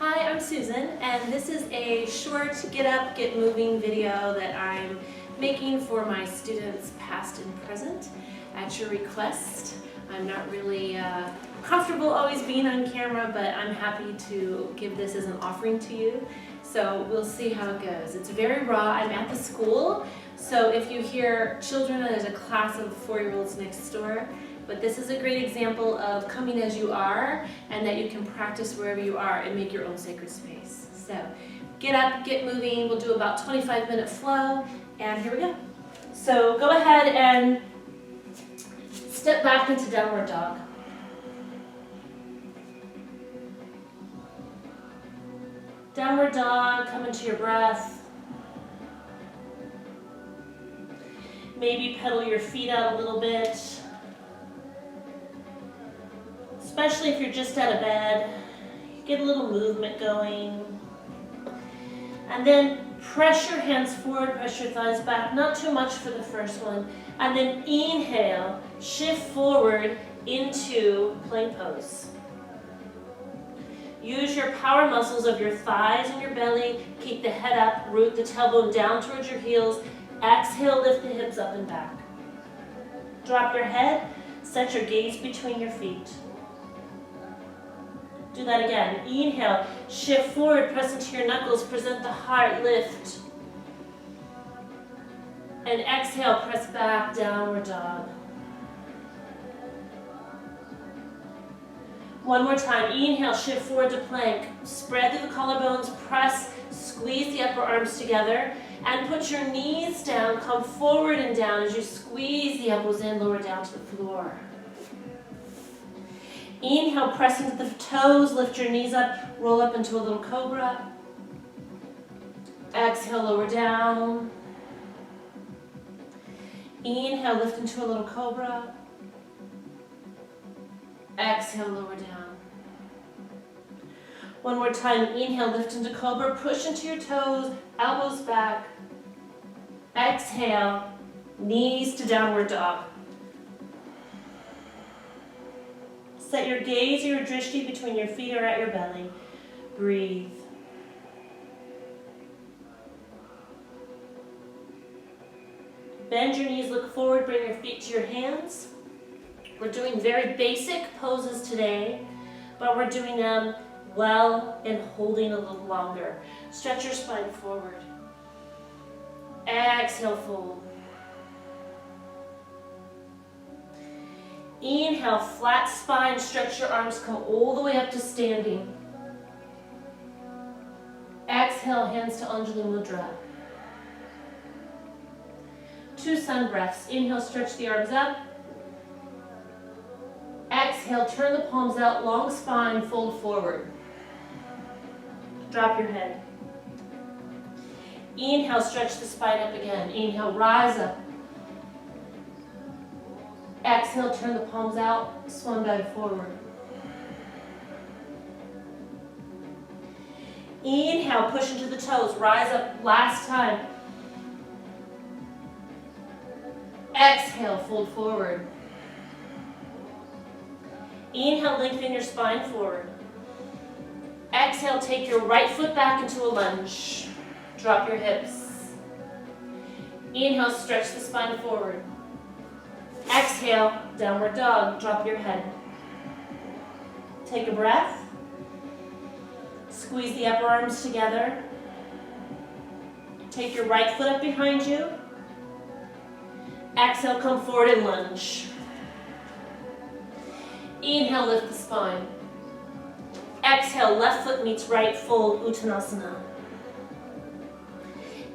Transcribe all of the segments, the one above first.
Hi, I'm Susan, and this is a short get up, get moving video that I'm making for my students past and present at your request. I'm not really comfortable always being on camera, but I'm happy to give this as an offering to you. So we'll see how it goes. It's very raw. I'm at the school, so if you hear children, there's a class of 4-year-olds next door. But this is a great example of coming as you are and that you can practice wherever you are and make your own sacred space. So get up, get moving. We'll do about 25-minute flow, and here we go. So go ahead and step back into downward dog. Downward dog, come into your breath. Maybe pedal your feet out a little bit. Especially if you're just out of bed, get a little movement going. And then press your hands forward, press your thighs back, not too much for the first one. And then inhale, shift forward into plank pose. Use your power muscles of your thighs and your belly. Keep the head up, root the tailbone down towards your heels. Exhale, lift the hips up and back. Drop your head, set your gaze between your feet. Do that again. Inhale, shift forward, press into your knuckles, present the heart, lift. And exhale, press back, downward dog. One more time. Inhale, shift forward to plank. Spread through the collarbones, press, squeeze the upper arms together, and put your knees down. Come forward and down as you squeeze the elbows in, lower down to the floor. Inhale, press into the toes, lift your knees up, roll up into a little cobra. Exhale, lower down. Inhale, lift into a little cobra. Exhale, lower down. One more time. Inhale, lift into cobra, push into your toes, elbows back. Exhale, knees to downward dog. Set your gaze or your drishti between your feet or at your belly. Breathe. Bend your knees, look forward, bring your feet to your hands. We're doing very basic poses today, but we're doing them well and holding a little longer. Stretch your spine forward. Exhale, fold. Inhale, flat spine, stretch your arms, come all the way up to standing. Exhale, hands to Anjali Mudra. 2 sun breaths. Inhale, stretch the arms up. Exhale, turn the palms out, long spine, fold forward. Drop your head. Inhale, stretch the spine up again. Inhale, rise up. Exhale, turn the palms out, swan dive forward. Inhale, push into the toes, rise up, last time. Exhale, fold forward. Inhale, lengthen your spine forward. Exhale, take your right foot back into a lunge. Drop your hips. Inhale, stretch the spine forward. Exhale, downward dog, drop your head. Take a breath. Squeeze the upper arms together. Take your right foot up behind you. Exhale, come forward and lunge. Inhale, lift the spine. Exhale, left foot meets right, fold, Uttanasana.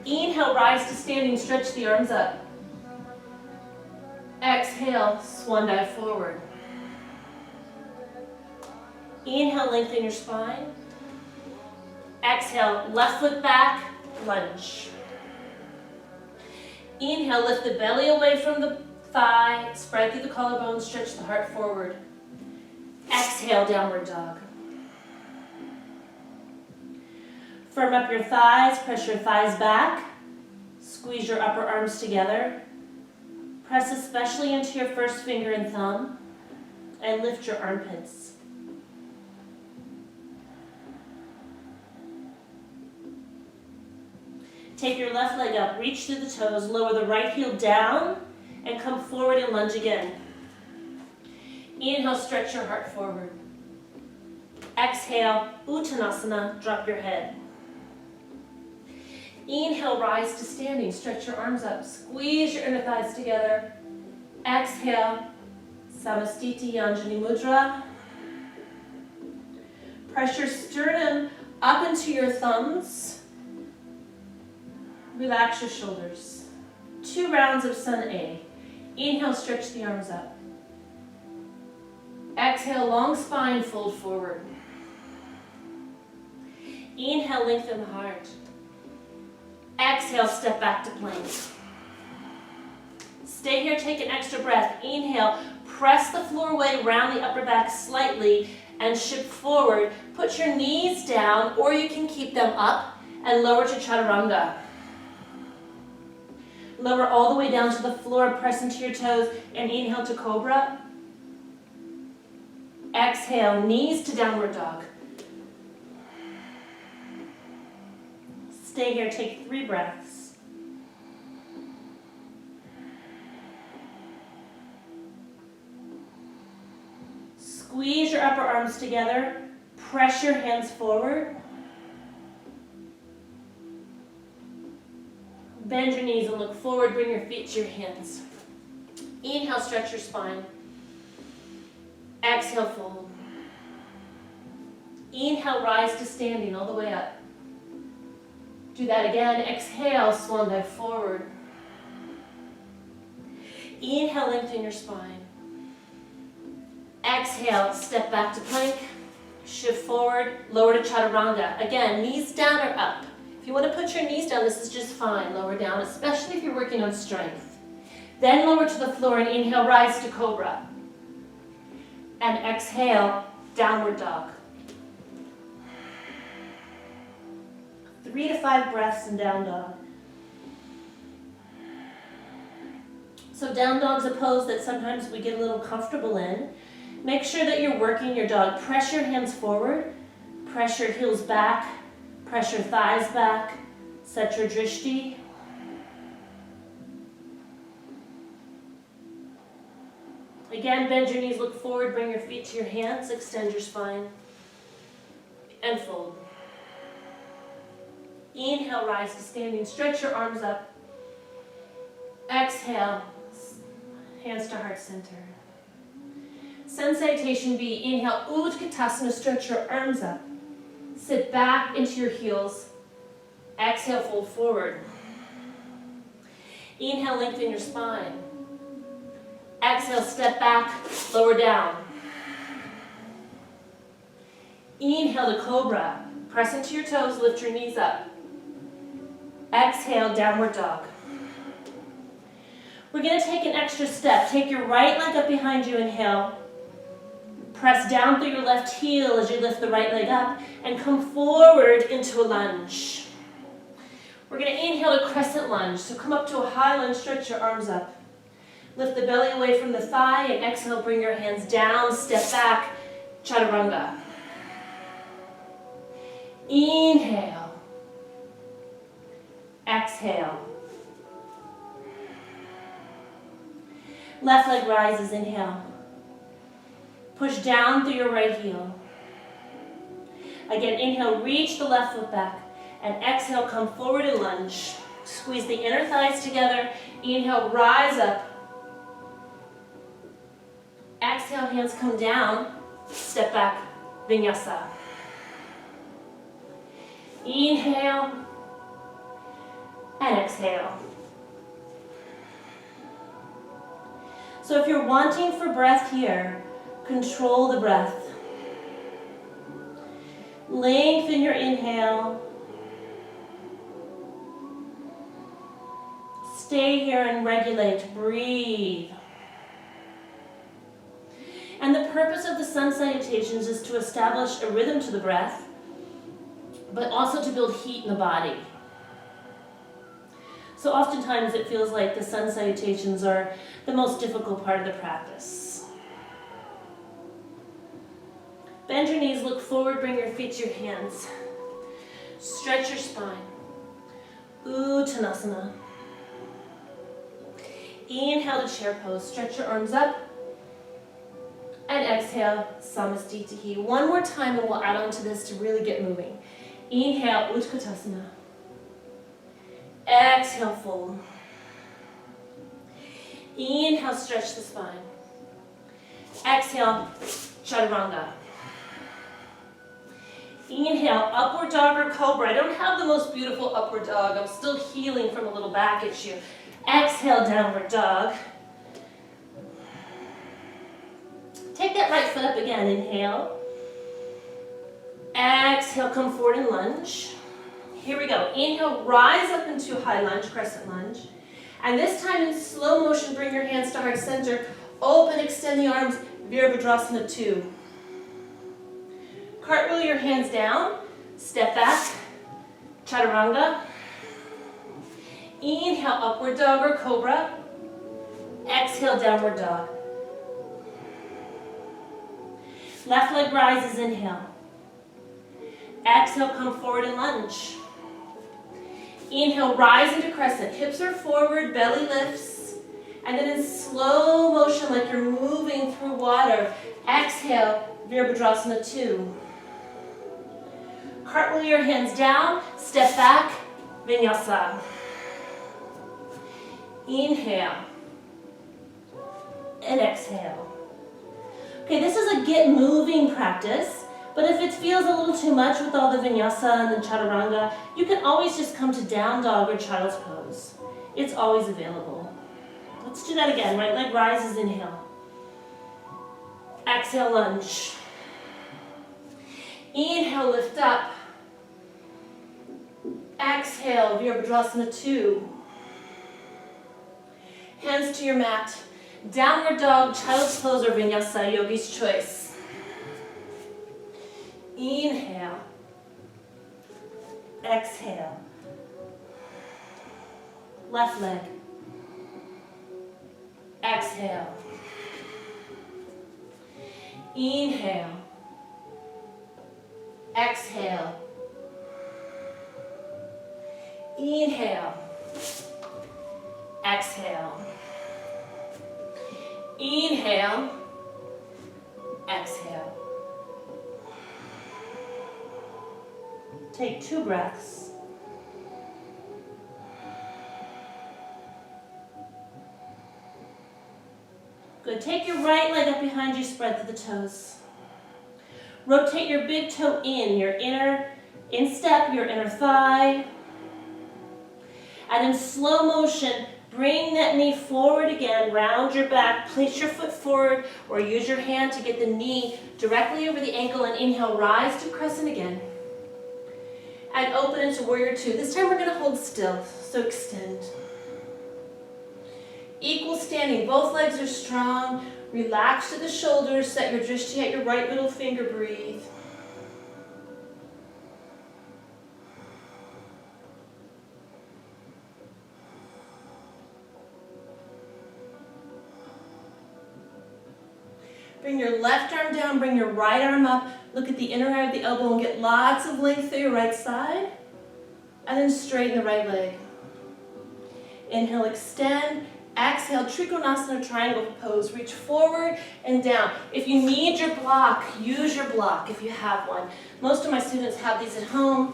Inhale, rise to standing, stretch the arms up. Exhale, swan dive forward. Inhale, lengthen your spine. Exhale, left foot back, lunge. Inhale, lift the belly away from the thigh, spread through the collarbone, stretch the heart forward. Exhale, downward dog. Firm up your thighs, press your thighs back. Squeeze your upper arms together. Press especially into your first finger and thumb, and lift your armpits. Take your left leg up, reach through the toes, lower the right heel down, and come forward and lunge again. Inhale, stretch your heart forward. Exhale, Uttanasana, drop your head. Inhale, rise to standing, stretch your arms up, squeeze your inner thighs together. Exhale, Samastiti Anjali Mudra. Press your sternum up into your thumbs. Relax your shoulders. 2 rounds of Sun A. Inhale, stretch the arms up. Exhale, long spine, fold forward. Inhale, lengthen the heart. Exhale, step back to plank. Stay here, take an extra breath. Inhale, press the floor away, round the upper back slightly, and shift forward. Put your knees down, or you can keep them up, and lower to Chaturanga. Lower all the way down to the floor, press into your toes, and inhale to Cobra. Exhale, knees to Downward Dog. Stay here, take 3 breaths. Squeeze your upper arms together, press your hands forward. Bend your knees and look forward, bring your feet to your hands. Inhale, stretch your spine. Exhale, fold. Inhale, rise to standing all the way up. Do that again. Exhale, swan dive forward. Inhale, lengthen your spine. Exhale, step back to plank. Shift forward, lower to Chaturanga. Again, knees down or up. If you want to put your knees down, this is just fine. Lower down, especially if you're working on strength. Then lower to the floor and inhale, rise to Cobra. And exhale, Downward Dog. 3 to 5 breaths in Down Dog. So Down Dog's a pose that sometimes we get a little comfortable in. Make sure that you're working your dog. Press your hands forward, press your heels back, press your thighs back, set your drishti. Again, bend your knees, look forward, bring your feet to your hands, extend your spine, and fold. Inhale, rise to standing, stretch your arms up. Exhale, hands to heart center. Sun Salutation B, inhale, Utkatasana, stretch your arms up. Sit back into your heels. Exhale, fold forward. Inhale, lengthen your spine. Exhale, step back, lower down. Inhale to Cobra. Press into your toes, lift your knees up. Exhale, Downward Dog. We're going to take an extra step. Take your right leg up behind you, inhale. Press down through your left heel as you lift the right leg up and come forward into a lunge. We're going to inhale to Crescent Lunge. So come up to a high lunge, stretch your arms up. Lift the belly away from the thigh and exhale, bring your hands down, step back, Chaturanga. Inhale. Exhale. Left leg rises, inhale. Push down through your right heel. Again, inhale, reach the left foot back. And exhale, come forward and lunge. Squeeze the inner thighs together. Inhale, rise up. Exhale, hands come down. Step back, Vinyasa. Inhale. And exhale. So if you're wanting for breath here, control the breath. Lengthen your inhale. Stay here and regulate. Breathe. And the purpose of the Sun Salutations is to establish a rhythm to the breath, but also to build heat in the body. So oftentimes it feels like the Sun Salutations are the most difficult part of the practice. Bend your knees, look forward, bring your feet to your hands. Stretch your spine. Uttanasana. Inhale to chair pose. Stretch your arms up. And exhale, Samastitihi. One more time and we'll add on to this to really get moving. Inhale, Utkatasana. Exhale, fold. Inhale, stretch the spine. Exhale, Chaturanga. Inhale, upward dog or cobra. I don't have the most beautiful upward dog. I'm still healing from a little back issue. Exhale, downward dog. Take that right foot up again. Inhale. Exhale, come forward and lunge. Here we go. Inhale, rise up into high lunge, crescent lunge. And this time in slow motion, bring your hands to heart center. Open, extend the arms, Virabhadrasana 2. Cartwheel your hands down. Step back, Chaturanga. Inhale, upward dog or cobra. Exhale, downward dog. Left leg rises, inhale. Exhale, come forward and lunge. Inhale, rise into crescent. Hips are forward, belly lifts. And then in slow motion, like you're moving through water, exhale, Virabhadrasana 2. Cartwheel your hands down, step back, Vinyasa. Inhale. And exhale. Okay, this is a get moving practice, but if it feels a little too much with all the vinyasa and the chaturanga, you can always just come to down dog or child's pose. It's always available. Let's do that again. Right leg rises, inhale. Exhale, lunge. Inhale, lift up. Exhale, Virabhadrasana 2. Hands to your mat. Downward dog, child's pose, or vinyasa, yogi's choice. Inhale. Exhale. Left leg. Exhale. Inhale. Exhale. Inhale. Exhale. Inhale. Exhale. Take 2 breaths. Good. Take your right leg up behind you, spread through the toes. Rotate your big toe in, your inner instep, your inner thigh. And in slow motion, bring that knee forward again, round your back, place your foot forward, or use your hand to get the knee directly over the ankle, and inhale, rise to crescent again. And open into warrior 2. This time we're going to hold still, so extend. Equal standing, both legs are strong. Relax to the shoulders, set your drishti at your right middle finger, breathe. Bring your left arm down, bring your right arm up. Look at the inner eye of the elbow and get lots of length through your right side. And then straighten the right leg. Inhale, extend. Exhale, Trikonasana triangle pose. Reach forward and down. If you need your block, use your block if you have one. Most of my students have these at home.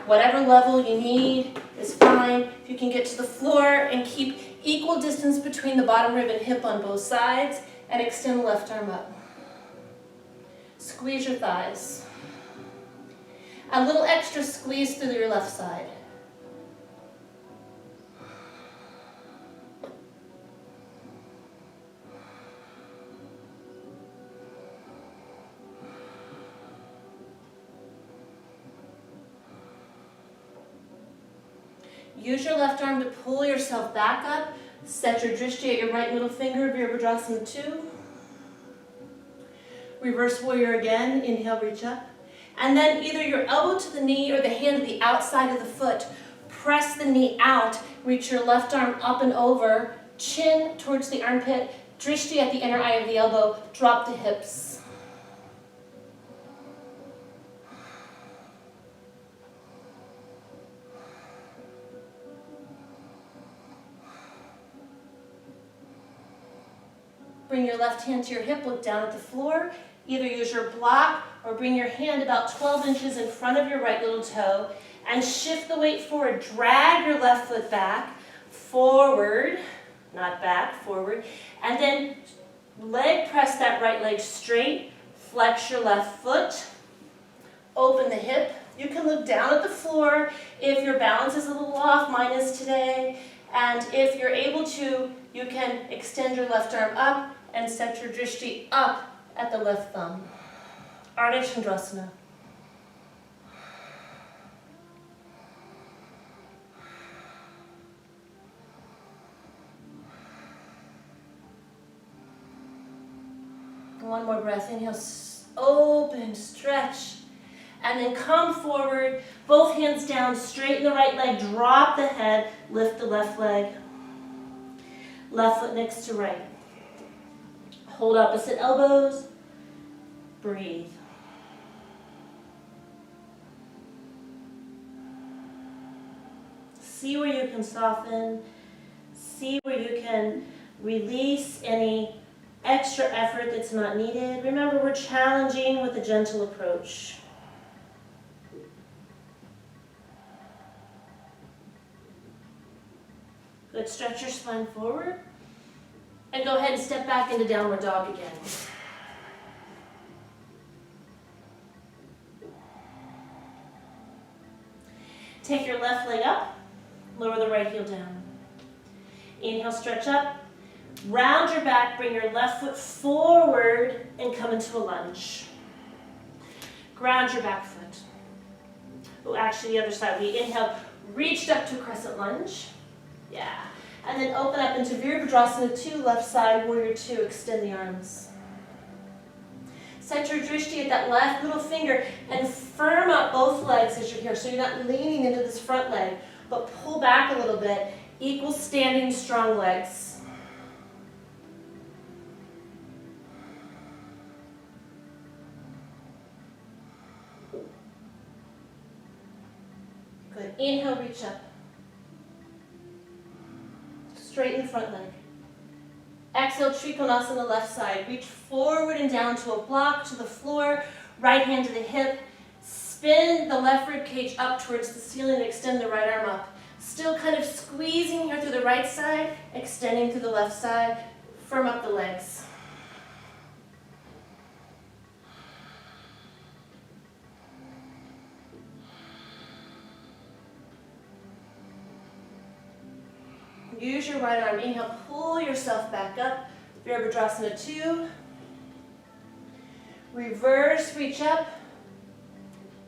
Whatever level you need is fine. If you can get to the floor and keep equal distance between the bottom rib and hip on both sides, and extend the left arm up. Squeeze your thighs. A little extra squeeze through your left side. Use your left arm to pull yourself back up. Set your drishti at your right middle finger, Virabhadrasana 2. Reverse warrior again. Inhale, reach up. And then either your elbow to the knee or the hand to the outside of the foot. Press the knee out. Reach your left arm up and over. Chin towards the armpit. Drishti at the inner eye of the elbow. Drop the hips. bring your left hand to your hip, look down at the floor. Either use your block or bring your hand about 12 inches in front of your right little toe and shift the weight forward. Drag your left foot back, forward, not back, forward, and then leg press that right leg straight, flex your left foot, open the hip. You can look down at the floor if your balance is a little off, mine is today, and if you're able to, you can extend your left arm up and set your drishti up at the left thumb. Ardha Chandrasana. One more breath. Inhale, open, stretch, and then come forward. Both hands down, straighten the right leg, drop the head, lift the left leg. Left foot next to right. Hold opposite elbows. Breathe. See where you can soften. See where you can release any extra effort that's not needed. Remember, we're challenging with a gentle approach. Good, stretch your spine forward. And go ahead and step back into downward dog again. Take your left leg up, lower the right heel down. Inhale, stretch up. Round your back, bring your left foot forward and come into a lunge. Ground your back foot. Oh, actually the other side. We inhaled, reached up to a crescent lunge. Yeah. And then open up into Virabhadrasana 2, left side, Warrior 2, extend the arms. Set your drishti at that left little finger and firm up both legs as you're here. So you're not leaning into this front leg, but pull back a little bit. Equal standing, strong legs. Good. Inhale, reach up. Straighten the front leg. Exhale, Trikonasana, left side. Reach forward and down to a block, to the floor. Right hand to the hip. Spin the left rib cage up towards the ceiling and extend the right arm up. Still kind of squeezing here through the right side, extending through the left side. Firm up the legs. Use your right arm. Inhale, pull yourself back up. Virabhadrasana 2. Reverse, reach up.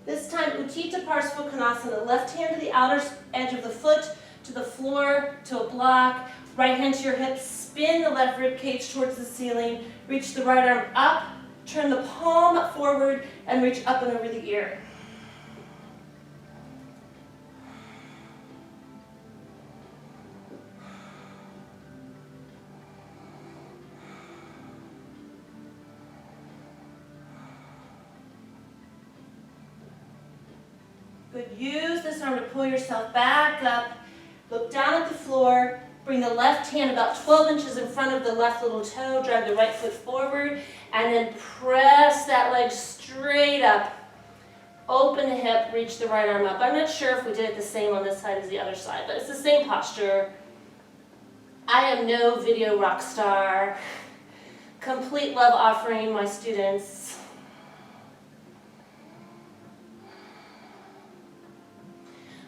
This time, Utthita Parsvakonasana. Left hand to the outer edge of the foot, to the floor, to a block. Right hand to your hip. Spin the left rib cage towards the ceiling. Reach the right arm up. Turn the palm forward and reach up and over the ear. Good. Use this arm to pull yourself back up. Look down at the floor. Bring the left hand about 12 inches in front of the left little toe. Drag the right foot forward. And then press that leg straight up. Open the hip. Reach the right arm up. I'm not sure if we did it the same on this side as the other side, but it's the same posture. I am no video rock star. Complete love offering my students.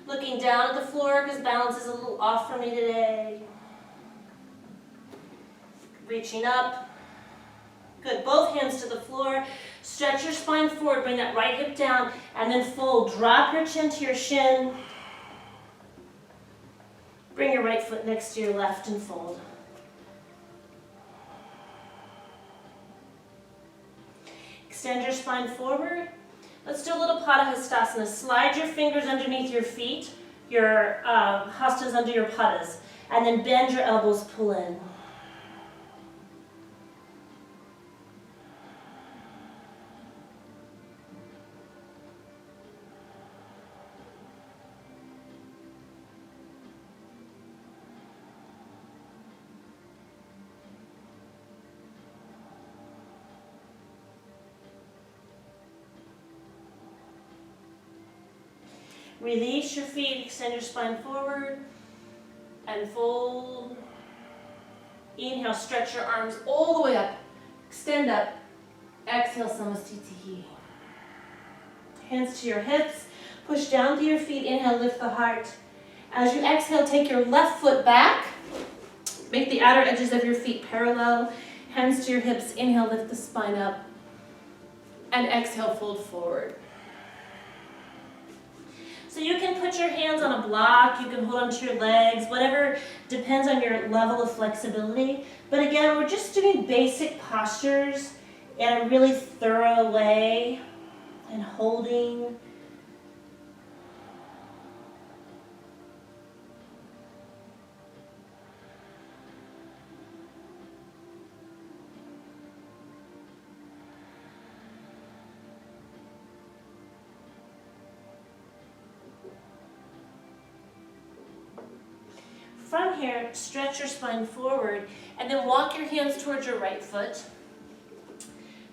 Looking down at the floor because balance is a little off for me today. Reaching up. Good. Both hands to the floor. Stretch your spine forward. Bring that right hip down and then fold. Drop your chin to your shin. Bring your right foot next to your left and fold. Extend your spine forward. Let's do a little Padahastasana. Slide your fingers underneath your feet, your hastas under your padas, and then bend your elbows, pull in. Release your feet, extend your spine forward, and fold. Inhale, stretch your arms all the way up. Extend up. Exhale, samastitihi. Hands to your hips. Push down to your feet. Inhale, lift the heart. As you exhale, take your left foot back. Make the outer edges of your feet parallel. Hands to your hips. Inhale, lift the spine up. And exhale, fold forward. So you can put your hands on a block, you can hold onto your legs, whatever depends on your level of flexibility. But again, we're just doing basic postures in a really thorough way and holding. From here, stretch your spine forward and then walk your hands towards your right foot.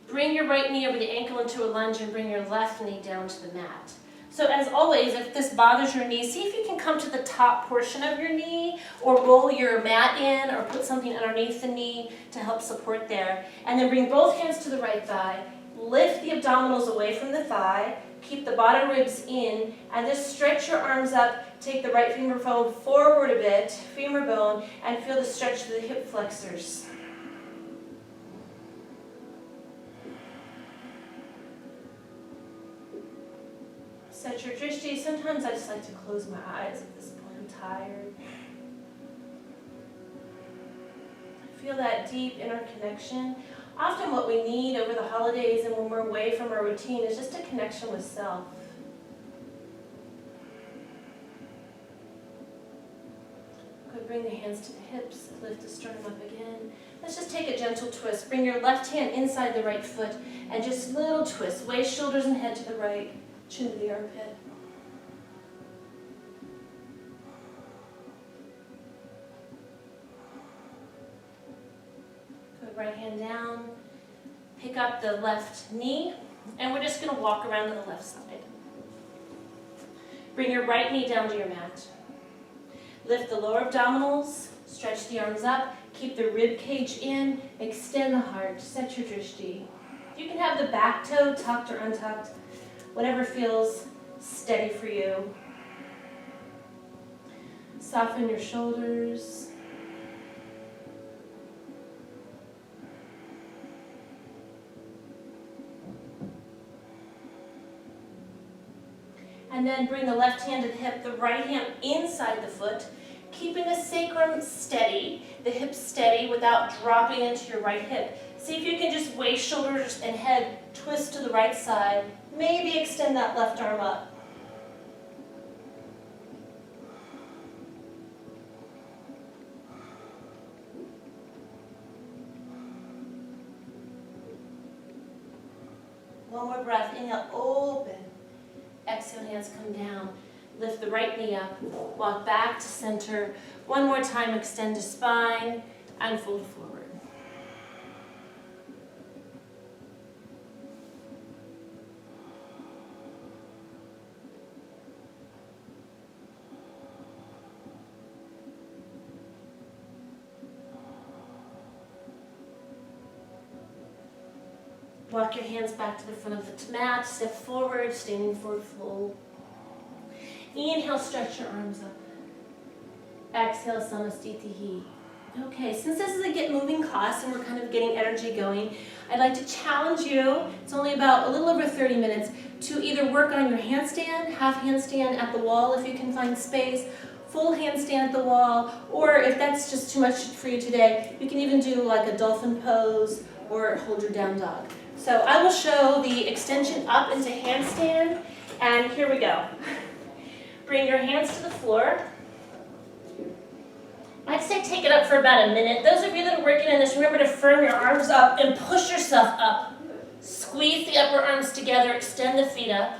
Bring your right knee over the ankle into a lunge and bring your left knee down to the mat. So as always, if this bothers your knee, see if you can come to the top portion of your knee or roll your mat in or put something underneath the knee to help support there. And then bring both hands to the right thigh. Lift the abdominals away from the thigh. Keep the bottom ribs in and just stretch your arms up. Take the right femur bone forward a bit, femur bone, and feel the stretch of the hip flexors. Set your drishti. Sometimes I just like to close my eyes at this point. I'm tired. Feel that deep inner connection. Often what we need over the holidays and when we're away from our routine is just a connection with self. Good, bring the hands to the hips, lift the sternum up again. Let's just take a gentle twist. Bring your left hand inside the right foot and just little twist. Waist, shoulders, and head to the right, chin to the armpit. Right hand down, pick up the left knee, and we're just going to walk around to the left side. Bring your right knee down to your mat. Lift the lower abdominals, stretch the arms up, keep the rib cage in, extend the heart, set your drishti. You can have the back toe tucked or untucked, whatever feels steady for you. Soften your shoulders. And then bring the left hand to the hip, the right hand inside the foot, keeping the sacrum steady, the hips steady without dropping into your right hip. See if you can just waist, shoulders, and head twist to the right side. Maybe extend that left arm up. One more breath. Inhale, open. Exhale, hands come down. Lift the right knee up. Walk back to center. One more time, extend the spine and fold forward. Walk your hands back to the front of the mat. Step forward, standing forward fold. Inhale, stretch your arms up. Exhale, samastitihi. Okay, since this is a Get Moving class and we're kind of getting energy going, I'd like to challenge you, it's only about a little over 30 minutes, to either work on your handstand, half handstand at the wall if you can find space, full handstand at the wall, or if that's just too much for you today, you can even do like a dolphin pose or hold your down dog. So I will show the extension up into handstand, and here we go. Bring your hands to the floor. I'd say take it up for about a minute. Those of you that are working on this, remember to firm your arms up and push yourself up. Squeeze the upper arms together, extend the feet up.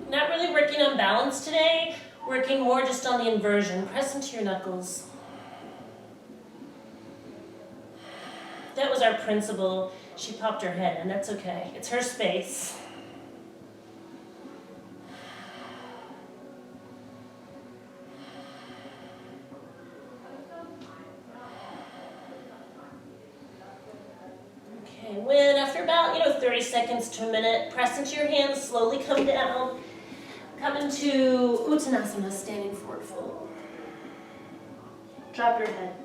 Not really working on balance today, working more just on the inversion. Press into your knuckles. That was our principal. She popped her head in. That's okay. It's her space. 30 seconds to a minute. Press into your hands, slowly come down. Come into Uttanasana, standing forward fold. Drop your head.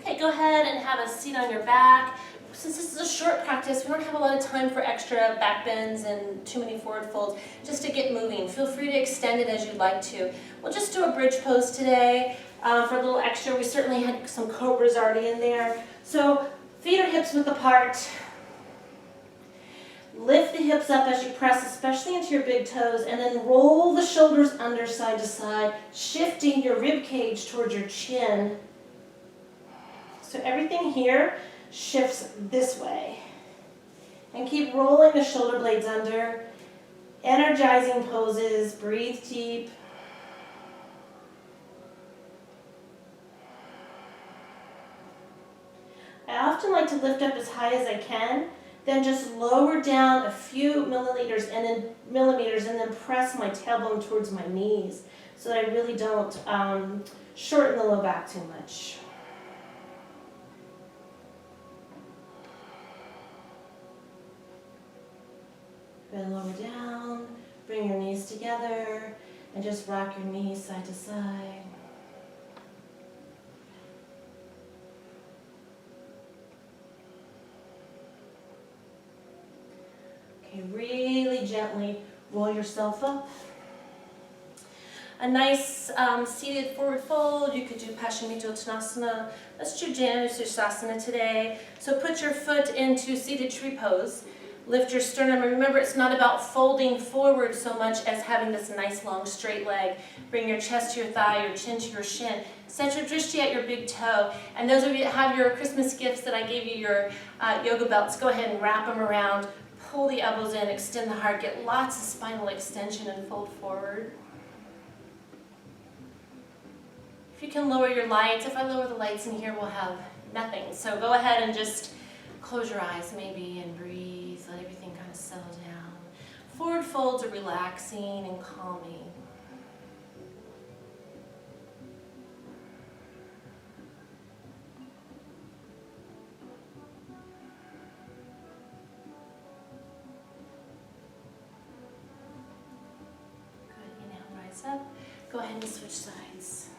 Okay, go ahead and have a seat on your back. Since this is a short practice, we don't have a lot of time for extra back bends and too many forward folds. Just to get moving, feel free to extend it as you'd like to. We'll just do a bridge pose today for a little extra. We certainly had some cobras already in there. So feet or hips width apart. Lift the hips up as you press, especially into your big toes, and then roll the shoulders under side to side, shifting your rib cage towards your chin. So everything here shifts this way. And keep rolling the shoulder blades under. Energizing poses. Breathe deep. I often like to lift up as high as I can, then just lower down a few millimeters and then press my tailbone towards my knees so that I really don't shorten the low back too much. Then lower down, bring your knees together, and just rock your knees side to side. Okay, really gently roll yourself up. A nice seated forward fold. You could do Paschimottanasana. Let's do Janusasana today. So put your foot into seated tree pose. Lift your sternum, and remember it's not about folding forward so much as having this nice long straight leg. Bring your chest to your thigh, your chin to your shin. Set your drishti at your big toe. And those of you that have your Christmas gifts that I gave you, your yoga belts, go ahead and wrap them around. Pull the elbows in, extend the heart, get lots of spinal extension and fold forward. If you can lower your lights, if I lower the lights in here, we'll have nothing. So go ahead and just close your eyes maybe and breathe. Let everything kind of settle down. Forward folds are relaxing and calming. Good, inhale, rise up. Go ahead and switch sides.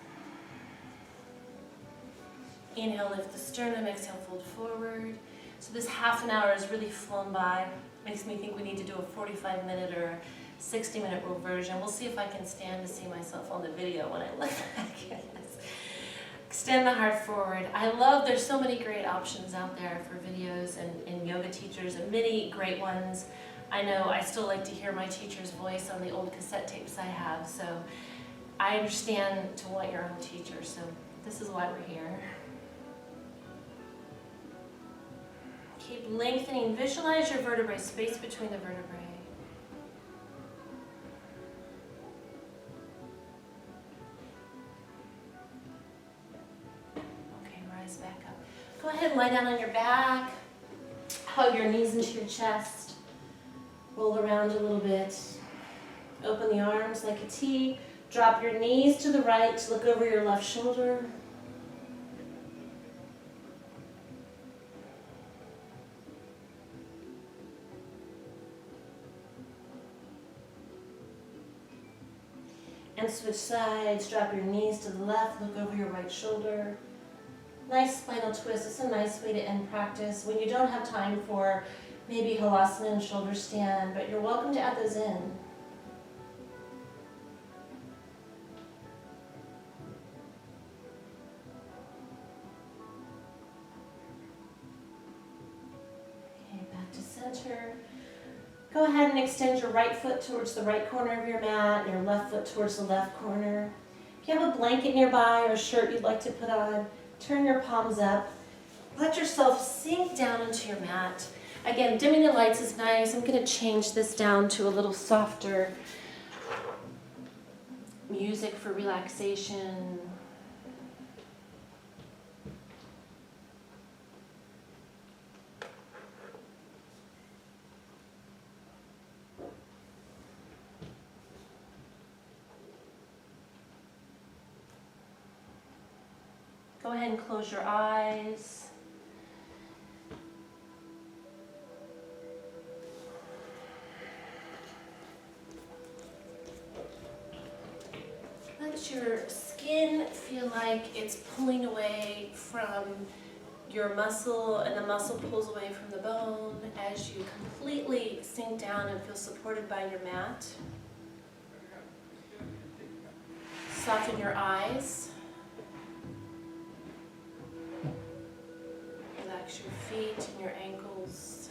Inhale, lift the sternum, exhale, fold forward. So this half an hour has really flown by. Makes me think we need to do a 45-minute or 60-minute reversion. We'll see if I can stand to see myself on the video when I look back at this. Extend the heart forward. I love, there's so many great options out there for videos and yoga teachers, and many great ones. I know I still like to hear my teacher's voice on the old cassette tapes I have, so I understand to want your own teacher, so this is why we're here. Keep lengthening. Visualize your vertebrae, space between the vertebrae. Okay, rise back up. Go ahead and lie down on your back. Hug your knees into your chest. Roll around a little bit. Open the arms like a T. Drop your knees to the right. Look over your left shoulder. And switch sides, drop your knees to the left, look over your right shoulder. Nice spinal twist. It's a nice way to end practice when you don't have time for maybe halasana and shoulder stand, but you're welcome to add those in. Okay, back to center. Go ahead and extend your right foot towards the right corner of your mat and your left foot towards the left corner. If you have a blanket nearby or a shirt you'd like to put on, turn your palms up. Let yourself sink down into your mat. Again, dimming the lights is nice. I'm going to change this down to a little softer music for relaxation. go ahead and close your eyes. Let your skin feel like it's pulling away from your muscle, and the muscle pulls away from the bone as you completely sink down and feel supported by your mat. Soften your eyes. Relax your feet and your ankles.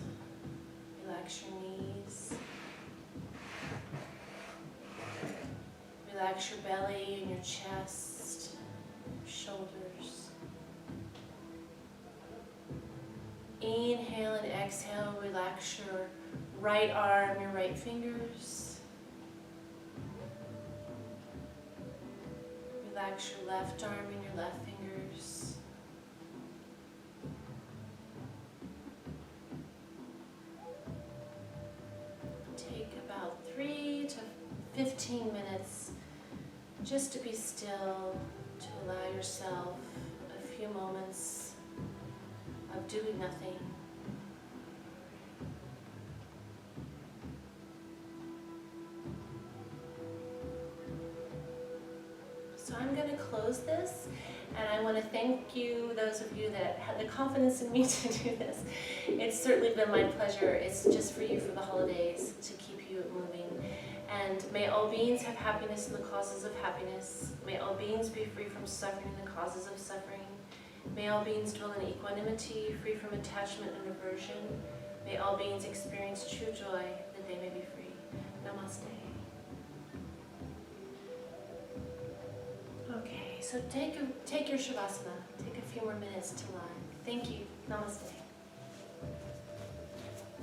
Relax your knees. Relax your belly and your chest, your shoulders. Inhale and exhale, relax your right arm, your right fingers. Relax your left arm and your left fingers. Take about 3 to 15 minutes just to be still, to allow yourself a few moments of doing nothing. So I'm going to close this, and I want to thank you, those of you that had the confidence in me to do this. It's certainly been my pleasure. It's just for you for the holidays, to keep you moving. And may all beings have happiness in the causes of happiness. May all beings be free from suffering in the causes of suffering. May all beings dwell in equanimity, free from attachment and aversion. May all beings experience true joy, that they may be free. Namaste. Okay, so take your Savasana. Take a few more minutes to lie. Thank you. Namaste.